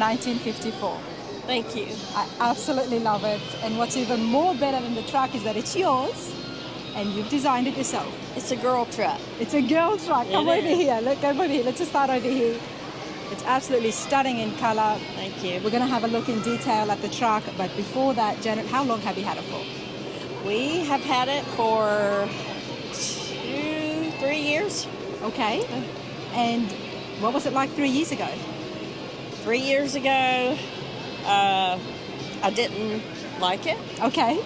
1954. Thank you. I absolutely love it. And what's even more better than the truck is that it's yours and you've designed it yourself. It's a girl truck. It's a girl truck. Come over here. Look, come over here. Let's just start over here. It's absolutely stunning in color. Thank you. We're going to have a look in detail at the truck. But before that, Janet, how long have you had it for? We have had it for 2-3 years. Okay. And what was it like 3 years ago? 3 years ago, I didn't like it. Okay.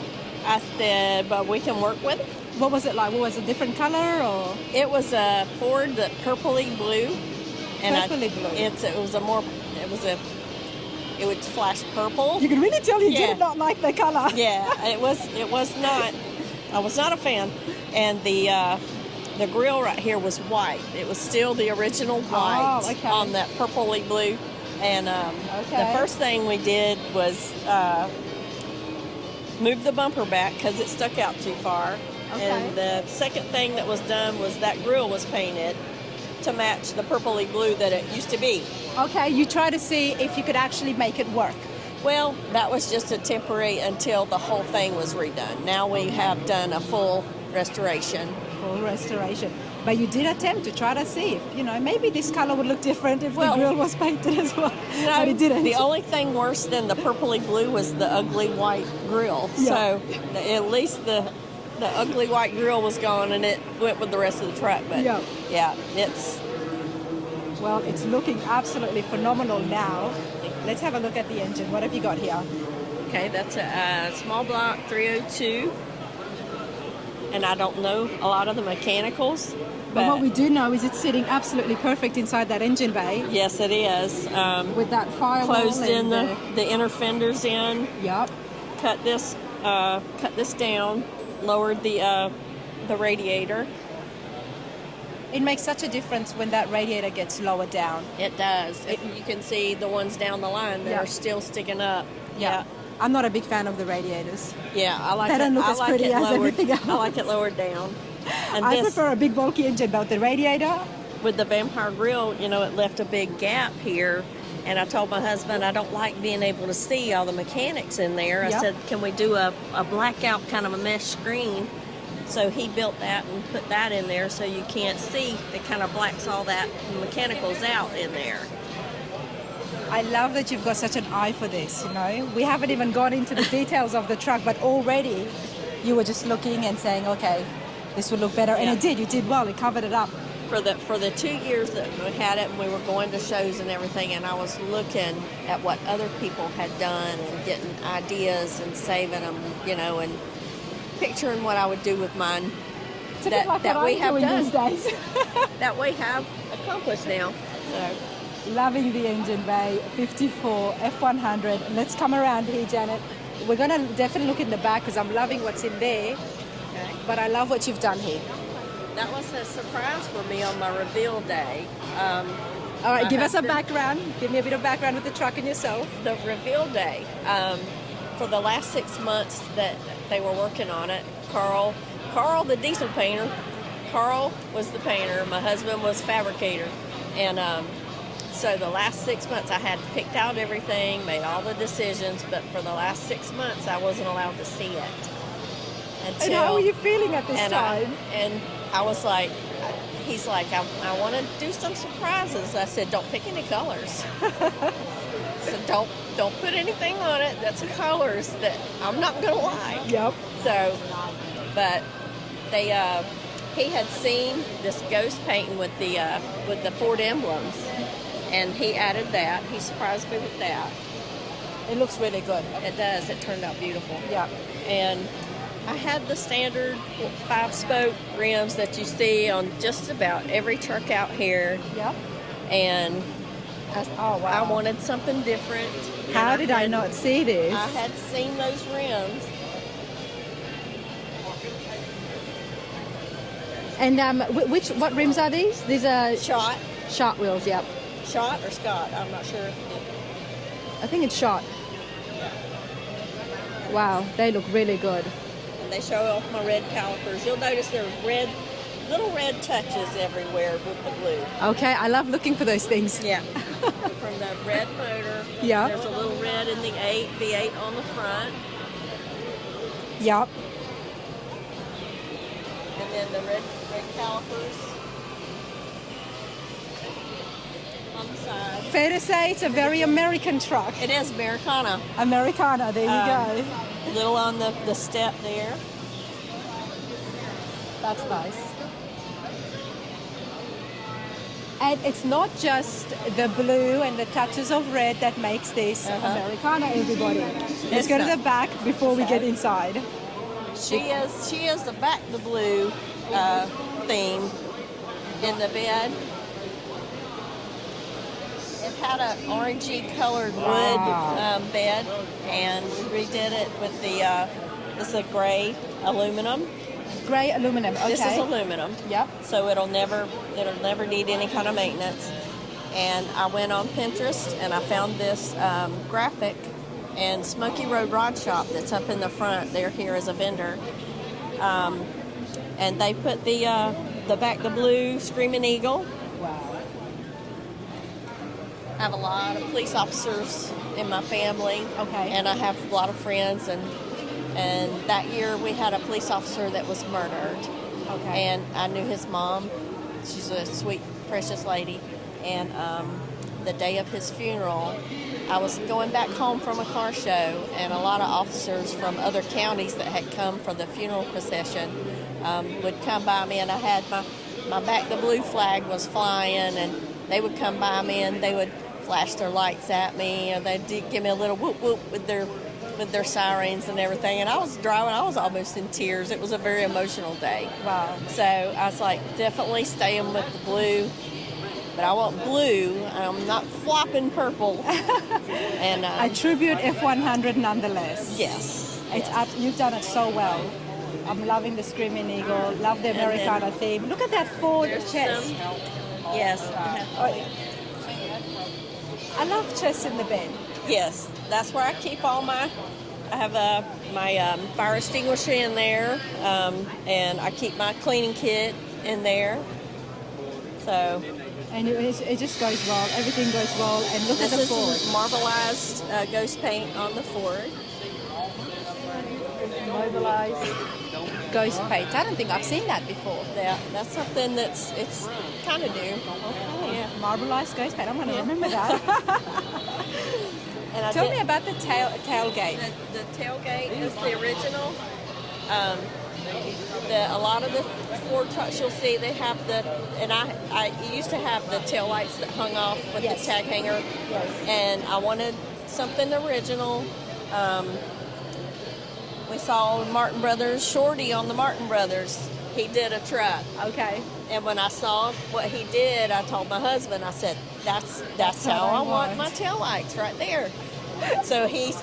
I said, but we can work with it. What was it like? What was it, a different color or? It was a Ford that purpley blue. And Purpley blue. It would flash purple. You can really tell you did not like the color. Yeah, it was not. I was not a fan. And the grill right here was white. It was still the original white on that purpley blue. And the first thing we did was move the bumper back because it stuck out too far. Okay. And the second thing that was done was that grill was painted to match the purpley blue that it used to be. Okay, you try to see if you could actually make it work. Well, that was just a temporary until the whole thing was redone. Now we have done a full restoration. Full restoration. But you did attempt to try to see if, maybe this color would look different if the grill was painted as well. No, but it didn't. The only thing worse than the purpley blue was the ugly white grill. Yeah. So at least the ugly white grill was gone and it went with the rest of the truck. But it's looking absolutely phenomenal now. Let's have a look at the engine. What have you got here? Okay, that's a small block 302. And I don't know a lot of the mechanicals. But what we do know is it's sitting absolutely perfect inside that engine bay. Yes, it is. With that firewall. Closed in the inner fenders in. Yep. Cut this down. Lowered the radiator. It makes such a difference when that radiator gets lowered down. It does. You can see the ones down the line that are still sticking up. Yeah. I'm not a big fan of the radiators. Yeah, I like they don't look as pretty as everything else. I like it lowered down. And I prefer a big bulky engine, but the radiator. With the Vampire grill, it left a big gap here. And I told my husband I don't like being able to see all the mechanics in there. I said, can we do a blackout kind of a mesh screen? So he built that and put that in there so you can't see. It kind of blacks all that mechanicals out in there. I love that you've got such an eye for this, We haven't even gone into the details of the truck, but already you were just looking and saying, okay, this would look better. And it did. You did well. It covered it up. For the 2 years that we had it and we were going to shows and everything, and I was looking at what other people had done and getting ideas and saving them, and picturing what I would do with mine. It's that we have done these days. That we have accomplished now. So. Loving the engine bay, 54 F100. Let's come around here, Janet. We're going to definitely look in the back because I'm loving what's in there. Okay. But I love what you've done here. That was a surprise for me on my reveal day. All right, give us a background. Give me a bit of background with the truck and yourself. The reveal day. For the last 6 months that they were working on it, Carl, the diesel painter, Carl was the painter. My husband was fabricator. And so the last 6 months I had picked out everything, made all the decisions, but for the last 6 months I wasn't allowed to see it. And how were you feeling at this time? I was like, he's like, I want to do some surprises. I said, don't pick any colors. So don't put anything on it that's colors that I'm not going to like. Yep. So, but he had seen this ghost painting with the Ford emblems, and he added that. He surprised me with that. It looks really good. It does. It turned out beautiful. Yeah. And I had the standard 5-spoke rims that you see on just about every truck out here. Yep. And I wanted something different. How did I not see this? I had seen those rims. And what rims are these? These are Shot wheels, yep. Shot or Scott? I'm not sure. I think it's Shot. Yeah. Wow, they look really good. And they show off my red calipers. You'll notice there's little red touches everywhere with the blue. Okay, I love looking for those things. Yeah. From the red motor. Yeah. There's a little red in the V8 on the front. Yep. And then the red calipers on the side. Fair to say it's a very American truck. It is Americana. Americana, there you go. Little on the step there. That's nice. And it's not just the blue and the touches of red that makes this Americana, everybody. Let's go to the back before we get inside. She is the back the blue theme in the bed. It had an orangey colored wood bed, and we redid it with this is a gray aluminum. Gray aluminum. Okay. This is aluminum. Yep. So it'll never need any kind of maintenance. And I went on Pinterest and I found this graphic and Smoky Road Rod Shop that's up in the front. They're here as a vendor. And they put the back the blue Screaming Eagle. Wow. I have a lot of police officers in my family. Okay. And I have a lot of friends, and that year we had a police officer that was murdered. Okay. And I knew his mom. She's a sweet, precious lady. And the day of his funeral, I was going back home from a car show, and a lot of officers from other counties that had come for the funeral procession would come by me, and I had my back the blue flag was flying, and they would come by me and they would flash their lights at me, and they'd give me a little whoop whoop with their sirens and everything. And I was driving, I was almost in tears. It was a very emotional day. Wow. So I was like, definitely staying with the blue. But I want blue. I'm not flopping purple. And A tribute F100 nonetheless. yes, You've done it so well. I'm loving the Screaming Eagle. Love the Americana theme. Look at that Ford chest. Yes, I love chests in the bed. yes. That's where I keep all my. I have my fire extinguisher in there, and I keep my cleaning kit in there. So. And it just goes well. Everything goes well. And look at the Ford. This is marbleized ghost paint on the Ford. Mobilized ghost paint. I don't think I've seen that before. Yeah, that's something it's kind of new. Yeah. Marbleized ghost paint. I'm going to remember that. And Tell me about the tailgate. The tailgate is the original. A lot of the Ford trucks you'll see, they have I used to have the tail lights that hung off with the tag hanger. Yes. And I wanted something original. We saw Martin Brothers, Shorty on the Martin Brothers. He did a truck. Okay. And when I saw what he did, I told my husband, I said, that's how I want my tail lights right there. So he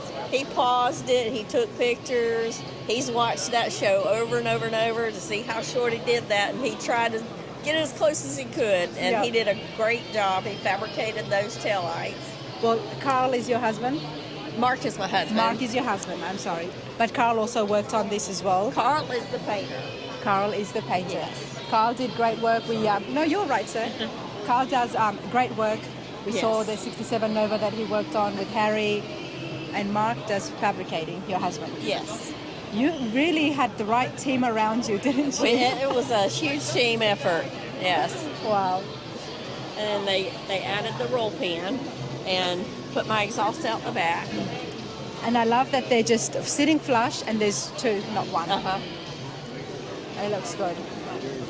paused it, he took pictures, he's watched that show over and over and over to see how Shorty did that, and he tried to get it as close as he could, and he did a great job. He fabricated those tail lights. Well, Carl is your husband? Mark is my husband. Mark is your husband, I'm sorry. But Carl also worked on this as well. Carl is the painter. Carl is the painter. Yes. Carl did great work. No, you're right, sir. Carl does great work. We saw the 67 Nova that he worked on with Harry, and Mark does fabricating, your husband. Yes. You really had the right team around you, didn't you? It was a huge team effort, yes. Wow. And they added the roll pin and put my exhaust out the back. And I love that they're just sitting flush, and there's two, not one. It looks good.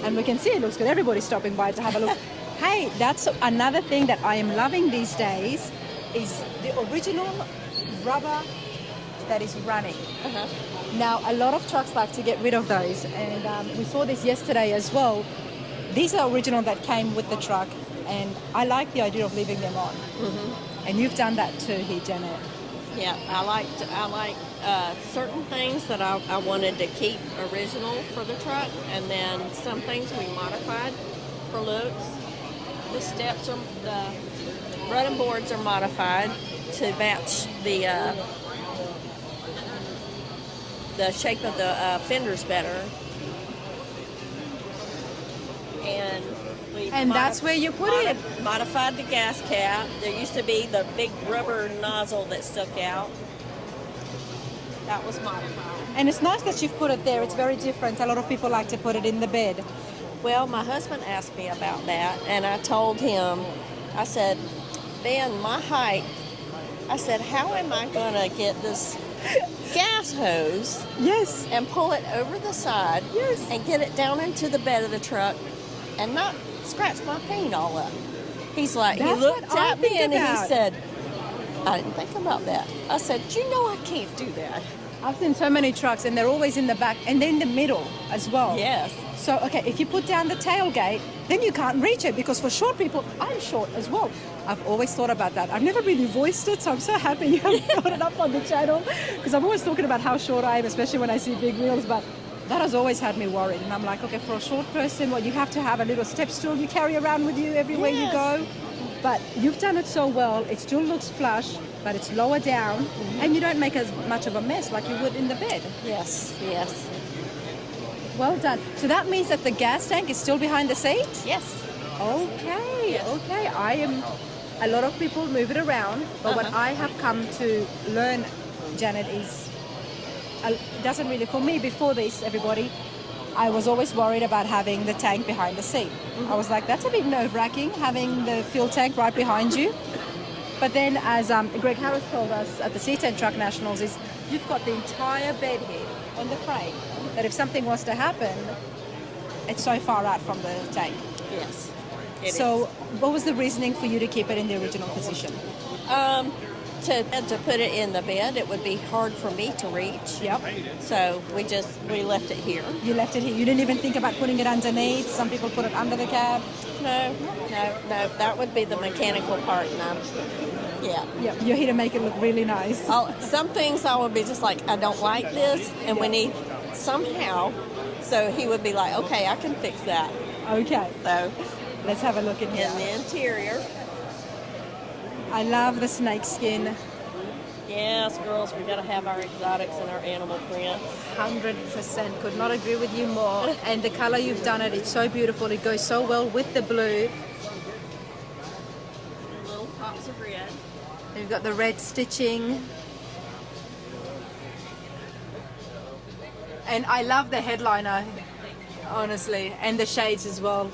And we can see it looks good. Everybody's stopping by to have a look. Hey, that's another thing that I am loving these days is the original rubber that is running. Now, a lot of trucks like to get rid of those, and we saw this yesterday as well. These are original that came with the truck, and I like the idea of leaving them on. And you've done that too here, Janet. Yeah, I like certain things that I wanted to keep original for the truck, and then some things we modified for looks. The steps the running boards are modified to match the shape of the fenders better. And we And that's where you put it. Modified the gas cap. There used to be the big rubber nozzle that stuck out. That was modified. And it's nice that you've put it there. It's very different. A lot of people like to put it in the bed. Well, my husband asked me about that, and I told him, I said, Ben, my height, I said, how am I going to get this gas hose Yes. and pull it over the side Yes. and get it down into the bed of the truck and not scratch my paint all up? He's like, he That's looked what I at me think and he about. said, I didn't think about that. I said, you know I can't do that. I've seen so many trucks and they're always in the back and then in the middle as well. Yes. So, okay, if you put down the tailgate, then you can't reach it because for short people, I'm short as well. I've always thought about that. I've never really voiced it, so I'm so happy you have brought it up on the channel because I'm always talking about how short I am, especially when I see big wheels, but that has always had me worried. And I'm like, okay, for a short person, well, you have to have a little step stool you carry around with you everywhere you go. But you've done it so well. It still looks flush, but it's lower down, and you don't make as much of a mess like you would in the bed. Yes, yes. Well done. So that means that the gas tank is still behind the seat? Yes. Okay, Yes. okay. A lot of people move it around, but what I have come to learn, Janet, is, doesn't really, for me before this, everybody, I was always worried about having the tank behind the seat. I was like, that's a bit nerve-wracking, having the fuel tank right behind you. But then, as Greg Harris told us at the C10 Truck Nationals, is you've got the entire bed here on the frame, that if something was to happen, it's so far out from the tank. Yes. So what was the reasoning for you to keep it in the original position? To put it in the bed, it would be hard for me to reach. Yep. So we left it here. You left it here. You didn't even think about putting it underneath. Some people put it under the cab. No. That would be the mechanical part. No. Yeah. Yep. You're here to make it look really nice. Some things I would be just like, I don't like this, and we need somehow. So he would be like, okay, I can fix that. Okay. So Let's have a look in here. in the interior. I love the snake skin. Yes, girls, we got to have our exotics and our animal prints. 100%. Could not agree with you more. And the color you've done it, it's so beautiful. It goes so well with the blue. Little pops of red. You've got the red stitching. And I love the headliner, honestly, and the shades as well.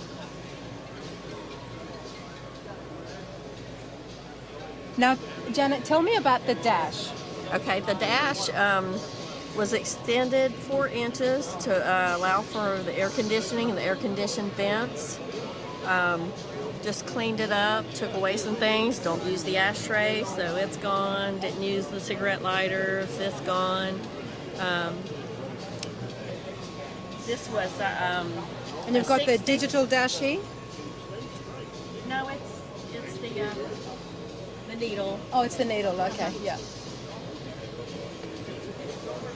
Now, Janet, tell me about the dash. Okay, the dash was extended 4 inches to allow for the air conditioning and the air conditioned vents. Just cleaned it up, took away some things. Don't use the ashtray, so it's gone. Didn't use the cigarette lighters, it's gone. This was And you've got the digital dash here? No, it's the needle. Oh, it's the needle, okay, yeah.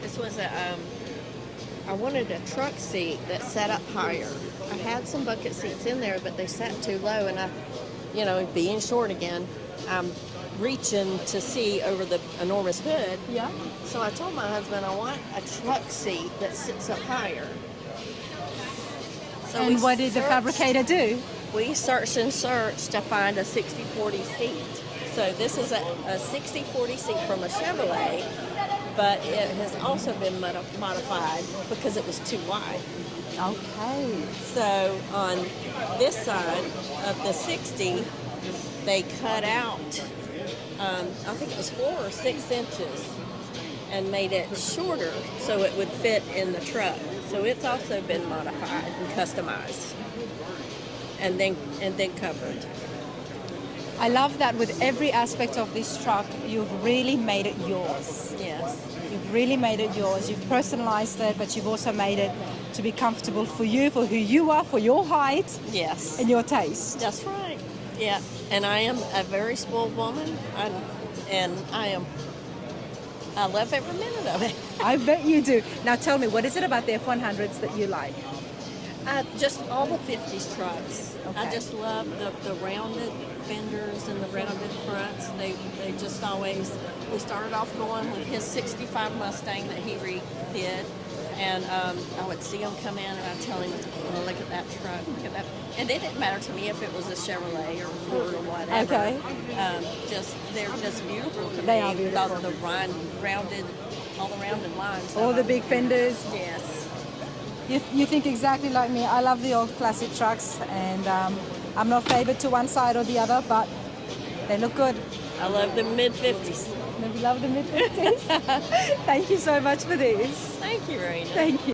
This was I wanted a truck seat that sat up higher. I had some bucket seats in there, but they sat too low, and being short again, I'm reaching to see over the enormous hood. Yeah. So I told my husband I want a truck seat that sits up higher. So And what did the fabricator do? We searched and searched to find a 60-40 seat. So this is a 60-40 seat from a Chevrolet, but it has also been modified because it was too wide. Okay. So on this side of the 60, they cut out, I think it was 4 or 6 inches, and made it shorter so it would fit in the truck. So it's also been modified and customized, and then covered. I love that with every aspect of this truck, you've really made it yours. Yes. You've really made it yours. You've personalized it, but you've also made it to be comfortable for you, for who you are, for your height, Yes. and your taste. That's right. Yeah. And I am a very spoiled woman, I love every minute of it. I bet you do. Now tell me, what is it about the F100s that you like? Just all the 50s trucks. Okay. I just love the rounded fenders and the rounded fronts. They just always, we started off going with his 65 Mustang that he redid, And I would see them come in, and I'd tell him, "Oh, look at that truck, look at that." And it didn't matter to me if it was a Chevrolet or Ford or whatever. Okay. They're just beautiful to They me. are beautiful. All the rounded lines. All the big fenders. Yes. You think exactly like me. I love the old classic trucks, and I'm not favored to one side or the other, but they look good. I love the mid-50s. We love the mid-50s. Thank you so much for this. Thank you, Raina. Thank you.